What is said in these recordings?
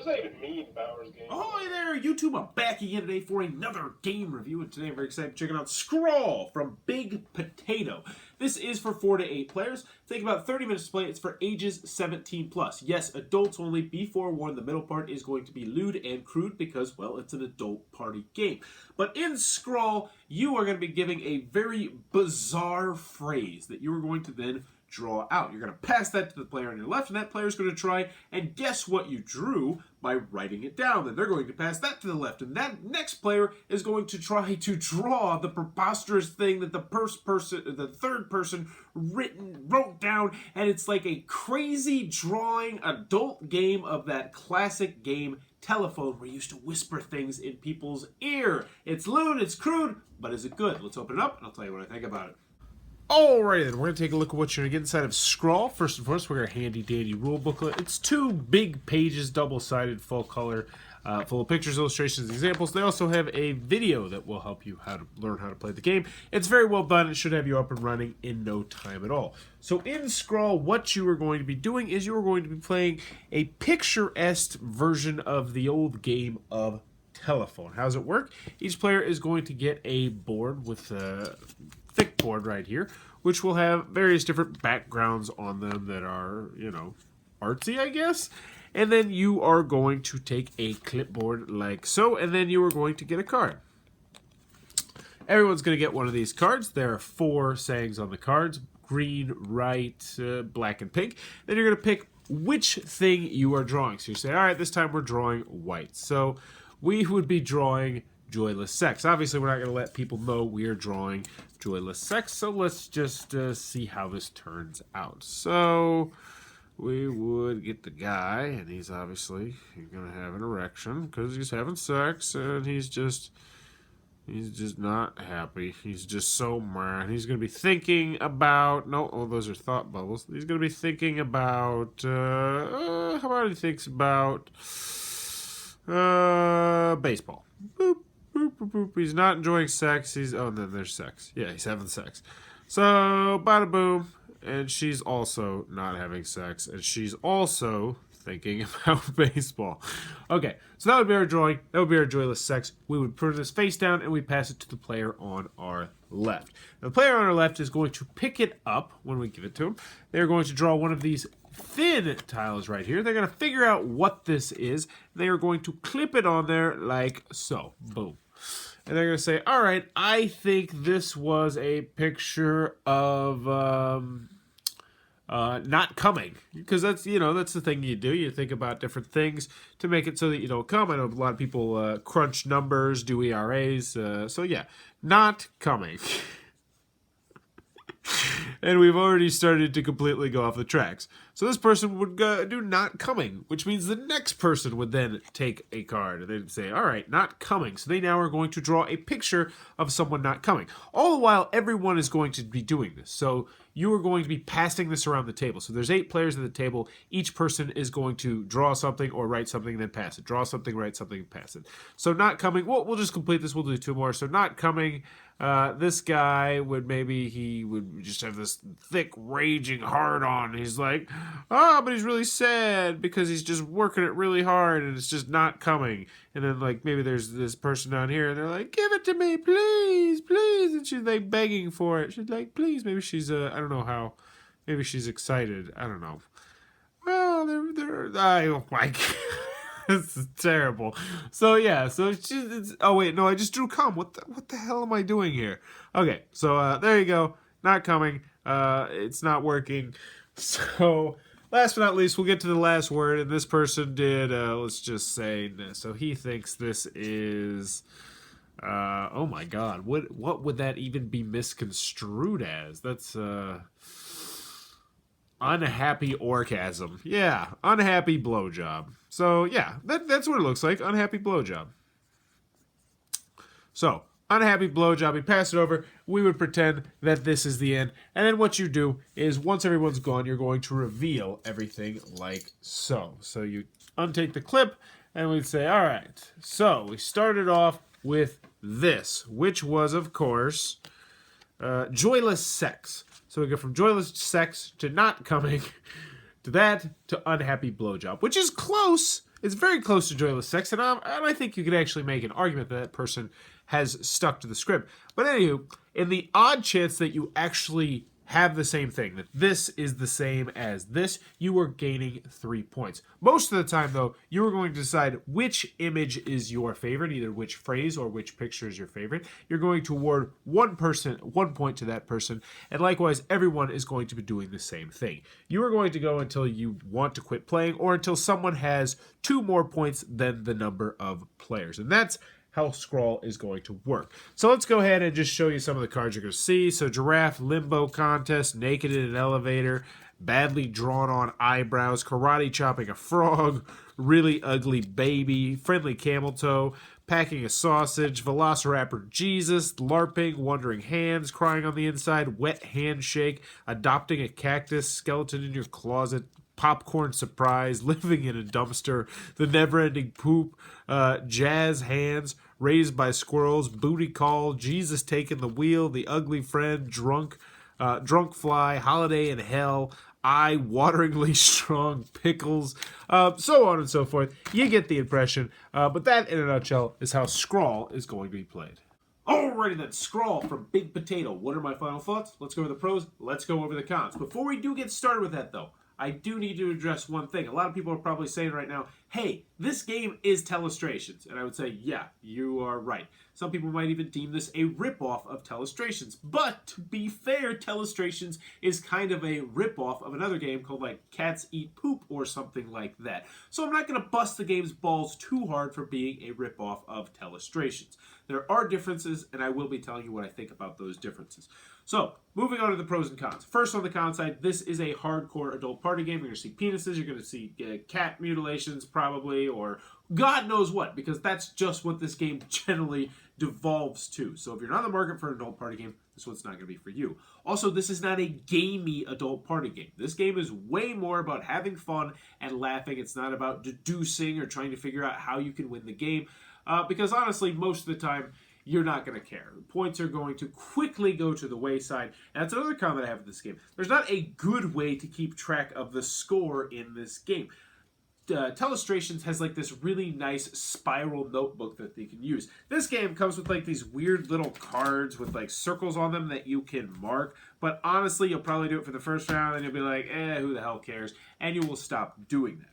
does that even mean, Bowers game? Ahoy there, YouTube! I'm back again today for another game review, and today I'm very excited to check out Scrawl from Big Potato. This is for 4 to 8 players. Take about 30 minutes to play. It's for ages 17 plus. Yes, adults only. Be forewarned, the middle part is going to be lewd and crude because, well, it's an adult party game. But in Scrawl, you are going to be giving a very bizarre phrase that you are going to then draw out. You're going to pass that to the player on your left, and that player is going to try and guess what you drew by writing it down. Then they're going to pass that to the left, and that next player is going to try to draw the preposterous thing that the third person wrote down, and it's like a crazy drawing adult game of that classic game Telephone, where you used to whisper things in people's ear. It's lewd, it's crude, but is it good? Let's open it up, and I'll tell you what I think about it. Alrighty then, we're going to take a look at what you're going to get inside of Scrawl. First and foremost, we're going to handy dandy rule booklet. It's 2 big pages, double-sided, full color, full of pictures, illustrations, examples. They also have a video that will help you learn how to play the game. It's very well done. It should have you up and running in no time at all. So in Scrawl, what you are going to be doing is you are going to be playing a picturesque version of the old game of Telephone. How does it work? Each player is going to get a board with thick board right here, which will have various different backgrounds on them that are, you know, artsy, I guess. And then you are going to take a clipboard like so, and then you are going to get a card. Everyone's going to get one of these cards. There are 4 sayings on the cards: green, right, black, and pink. Then you're going to pick which thing you are drawing. So you say, all right, this time we're drawing white. So we would be drawing joyless sex. Obviously, we're not going to let people know we are drawing joyless sex, so let's just see how this turns out. So we would get the guy, and he's obviously going to have an erection because he's having sex, and he's just not happy. He's just so mad. He's going to be thinking about, those are thought bubbles. He's going to be thinking about, how about he thinks about baseball. Boop. Boop, boop, boop. He's not enjoying sex. Oh, then there's sex. Yeah, he's having sex. So, bada boom. And she's also not having sex. And she's also thinking about baseball. Okay, so that would be our drawing. That would be our joyless sex. We would put this face down and we pass it to the player on our left. Now, the player on our left is going to pick it up when we give it to him. They're going to draw one of these thin tiles right here. They're going to figure out what this is. They are going to clip it on there like so. Boom. And they're going to say, all right, I think this was a picture of not coming. Because that's the thing you do. You think about different things to make it so that you don't come. I know a lot of people crunch numbers, do ERAs. So yeah, not coming. And we've already started to completely go off the tracks. So this person would do not coming, which means the next person would then take a card. And they'd say, all right, not coming. So they now are going to draw a picture of someone not coming. All the while, everyone is going to be doing this. So you are going to be passing this around the table. So there's 8 players at the table. Each person is going to draw something or write something and then pass it. Draw something, write something, and pass it. So not coming, we'll just complete this. We'll do 2 more. So not coming, this guy he would just have this thick, raging hard-on. He's like, but he's really sad because he's just working it really hard and it's just not coming. And then, like, maybe there's this person down here and they're like, give it to me, please, please. And she's, like, begging for it. She's like, please. Maybe she's, I don't know how. Maybe she's excited. I don't know. Well, oh, my God. This is terrible. So, yeah. So, oh, wait. No, I just drew come. What the hell am I doing here? Okay. So, there you go. Not coming. It's not working. So, last but not least, we'll get to the last word. And this person did, let's just say, so he thinks this is, oh my God, what would that even be misconstrued as? That's, unhappy orgasm. Yeah, unhappy blowjob. So, yeah, that's what it looks like, unhappy blowjob. So, unhappy blowjob, we pass it over, we would pretend that this is the end, and then what you do is once everyone's gone, you're going to reveal everything like so. So you untake the clip, and we'd say, all right, so we started off with this, which was, of course, joyless sex. So we go from joyless sex to not coming to that to unhappy blowjob, which is close. It's very close to Joyless Sex, and I think you could actually make an argument that that person has stuck to the script. But anywho, in the odd chance that you actually have the same thing, that this is the same as this, you are gaining 3 points. Most of the time, though, you are going to decide which image is your favorite, either which phrase or which picture is your favorite. You're going to award 1 point to that person, and likewise, everyone is going to be doing the same thing. You are going to go until you want to quit playing, or until someone has 2 more points than the number of players. And that's how Scrawl is going to work. So let's go ahead and just show you some of the cards you're going to see. So Giraffe, Limbo Contest, Naked in an Elevator, Badly Drawn on Eyebrows, Karate Chopping a Frog, Really Ugly Baby, Friendly Camel Toe, Packing a Sausage, Velociraptor Jesus, LARPing, Wandering Hands, Crying on the Inside, Wet Handshake, Adopting a Cactus, Skeleton in Your Closet, Popcorn Surprise, Living in a Dumpster, The Never-Ending Poop, Jazz Hands, Raised by Squirrels, Booty Call, Jesus Taking the Wheel, The Ugly Friend, Drunk Fly, Holiday in Hell, Wateringly Strong, Pickles, so on and so forth. You get the impression, but that in a nutshell is how Scrawl is going to be played. Alrighty then, Scrawl from Big Potato. What are my final thoughts? Let's go over the pros, let's go over the cons. Before we do get started with that though, I do need to address one thing. A lot of people are probably saying right now, hey, this game is Telestrations. And I would say, yeah, you are right. Some people might even deem this a ripoff of Telestrations. But to be fair, Telestrations is kind of a ripoff of another game called like Cats Eat Poop or something like that. So I'm not going to bust the game's balls too hard for being a ripoff of Telestrations. There are differences, and I will be telling you what I think about those differences. So, moving on to the pros and cons. First, on the con side, this is a hardcore adult party game. You're going to see penises, you're going to see cat mutilations probably, or God knows what, because that's just what this game generally devolves to. So if you're not in the market for an adult party game, this one's not going to be for you. Also, this is not a gamey adult party game. This game is way more about having fun and laughing. It's not about deducing or trying to figure out how you can win the game. Because honestly, most of the time, you're not going to care. Points are going to quickly go to the wayside. And that's another comment I have with this game. There's not a good way to keep track of the score in this game. Telestrations has like this really nice spiral notebook that they can use. This game comes with like these weird little cards with like circles on them that you can mark. But honestly, you'll probably do it for the first round and you'll be like, who the hell cares? And you will stop doing that.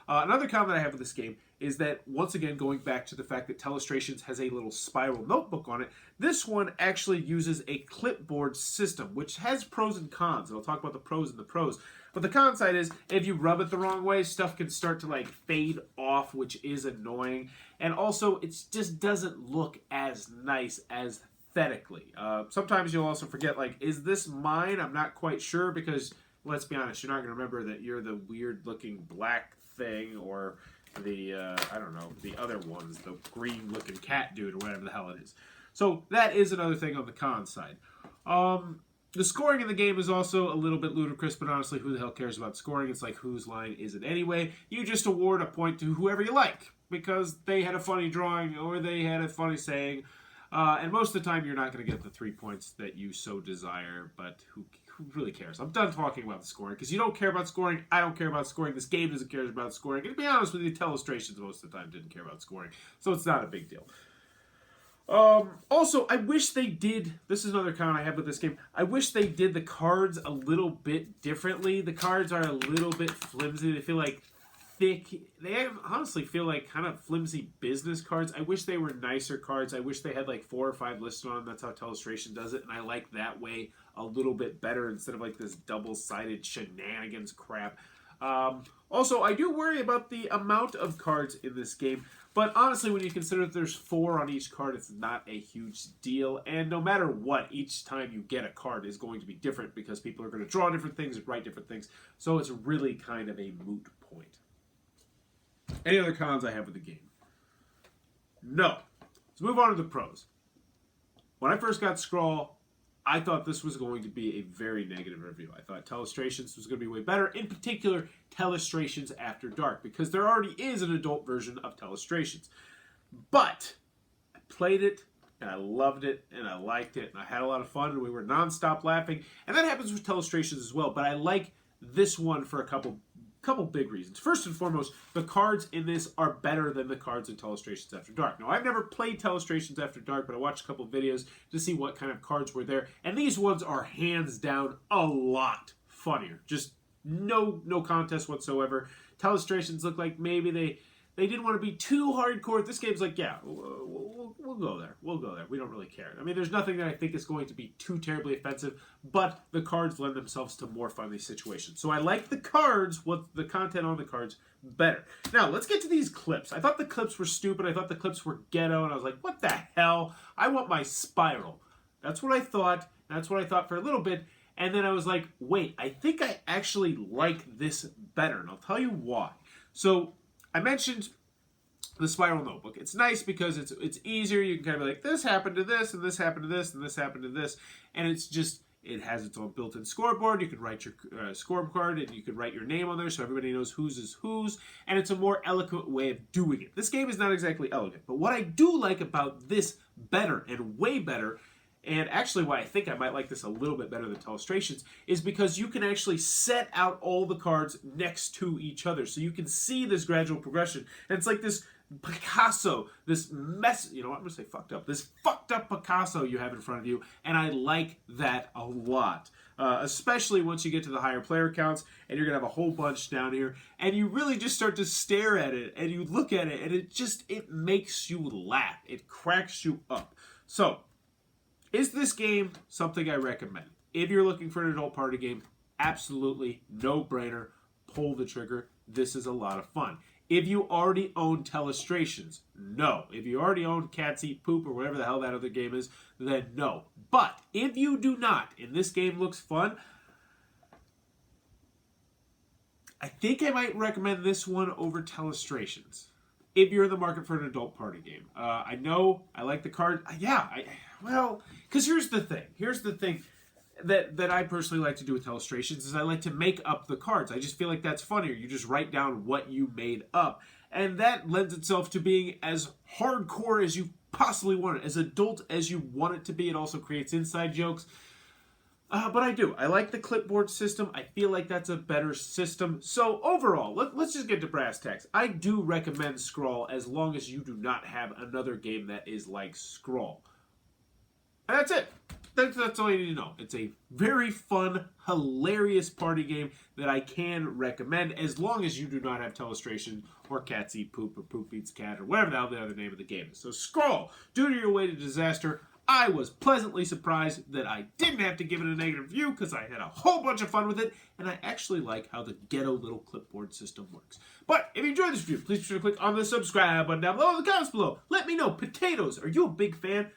Another comment I have with this game is that, once again, going back to the fact that Telestrations has a little spiral notebook on it, this one actually uses a clipboard system, which has pros and cons, and I'll talk about the pros and the pros. But the con side is, if you rub it the wrong way, stuff can start to like fade off, which is annoying. And also, it just doesn't look as nice as aesthetically. Sometimes you'll also forget, like, is this mine? I'm not quite sure, because, let's be honest, you're not going to remember that you're the weird-looking black thing, or the, I don't know, the other ones, the green-looking cat dude, or whatever the hell it is. So that is another thing on the con side. The scoring in the game is also a little bit ludicrous, but honestly, who the hell cares about scoring? It's like, whose line is it anyway? You just award a point to whoever you like, because they had a funny drawing, or they had a funny saying, and most of the time, you're not going to get the 3 points that you so desire, but who really cares? I'm done talking about the scoring, because you don't care about scoring, I don't care about scoring, this game doesn't care about scoring, and to be honest with you, Telestrations most of the time didn't care about scoring, so it's not a big deal. Also, I wish they did, this is another con I have with this game, I wish they did the cards a little bit differently. The cards are a little bit flimsy, they feel like thick, they honestly feel like kind of flimsy business cards. I wish they were nicer cards. I wish they had like 4 or 5 listed on them. That's how Telestration does it, and I like that way a little bit better instead of like this double-sided shenanigans crap. Also, I do worry about the amount of cards in this game, but honestly, when you consider that there's 4 on each card, it's not a huge deal, and no matter what, each time you get a card is going to be different because people are going to draw different things and write different things, so it's really kind of a moot point. Any other cons I have with the game? No. Let's move on to the pros. When I first got Scrawl, I thought this was going to be a very negative review. I thought Telestrations was going to be way better, in particular, Telestrations After Dark, because there already is an adult version of Telestrations. But I played it, and I loved it, and I liked it, and I had a lot of fun, and we were nonstop laughing. And that happens with Telestrations as well, but I like this one for a couple Couple big reasons. First and foremost, the cards in this are better than the cards in Telestrations After Dark. Now, I've never played Telestrations After Dark, but I watched a couple videos to see what kind of cards were there, and these ones are hands down a lot funnier. Just no contest whatsoever. Telestrations look like maybe they didn't want to be too hardcore. This game's like, yeah, we'll go there. We'll go there. We don't really care. I mean, there's nothing that I think is going to be too terribly offensive, but the cards lend themselves to more fun in these situations. So I like the cards, what the content on the cards, better. Now, let's get to these clips. I thought the clips were stupid. I thought the clips were ghetto, and I was like, what the hell? I want my spiral. That's what I thought. That's what I thought for a little bit. And then I was like, wait, I think I actually like this better, and I'll tell you why. So I mentioned the spiral notebook. It's nice because it's easier. You can kind of be like, this happened to this, and this happened to this, and this happened to this. And it's just, it has its own built-in scoreboard. You can write your scorecard, and you can write your name on there so everybody knows whose is whose. And it's a more eloquent way of doing it. This game is not exactly elegant. But what I do like about this better and way better, and actually why I think I might like this a little bit better than Telestrations, is because you can actually set out all the cards next to each other. So you can see this gradual progression. And it's like this Picasso, this mess, you know what, I'm going to say fucked up, this fucked up Picasso you have in front of you. And I like that a lot. Especially once you get to the higher player counts and you're going to have a whole bunch down here. And you really just start to stare at it and you look at it and it makes you laugh. It cracks you up. So, is this game something I recommend? If you're looking for an adult party game, absolutely no-brainer. Pull the trigger. This is a lot of fun. If you already own Telestrations, no. If you already own Cats Eat Poop or whatever the hell that other game is, then no. But if you do not, and this game looks fun, I think I might recommend this one over Telestrations. If you're in the market for an adult party game. I know, I like the card. Well, because here's the thing that I personally like to do with Telestrations is I like to make up the cards. I just feel like that's funnier. You just write down what you made up. And that lends itself to being as hardcore as you possibly want it, as adult as you want it to be. It also creates inside jokes. But I do. I like the clipboard system. I feel like that's a better system. So overall, let's just get to brass tacks. I do recommend Scrawl as long as you do not have another game that is like Scrawl. And that's it. That's all you need to know. It's a very fun, hilarious party game that I can recommend as long as you do not have Telestration or Cats Eat Poop or Poop Eats Cat or whatever the hell the other name of the game is. So Scrawl, due to your way to disaster, I was pleasantly surprised that I didn't have to give it a negative review because I had a whole bunch of fun with it, and I actually like how the ghetto little clipboard system works. But if you enjoyed this review, please be sure to click on the subscribe button down below in the comments below. Let me know, potatoes, are you a big fan?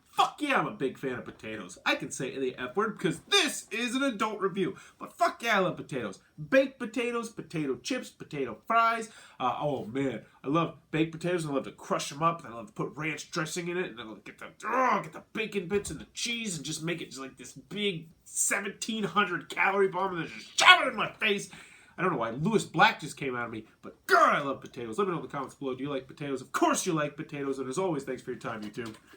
Fuck yeah, I'm a big fan of potatoes. I can say the F word because this is an adult review. But fuck yeah, I love potatoes. Baked potatoes, potato chips, potato fries. Oh man, I love baked potatoes. I love to crush them up. And I love to put ranch dressing in it. And I love to get the bacon bits and the cheese and just make it just like this big 1,700 calorie bomb and then just shove it in my face. I don't know why Lewis Black just came out of me, but God, I love potatoes. Let me know in the comments below. Do you like potatoes? Of course you like potatoes. And as always, thanks for your time, YouTube.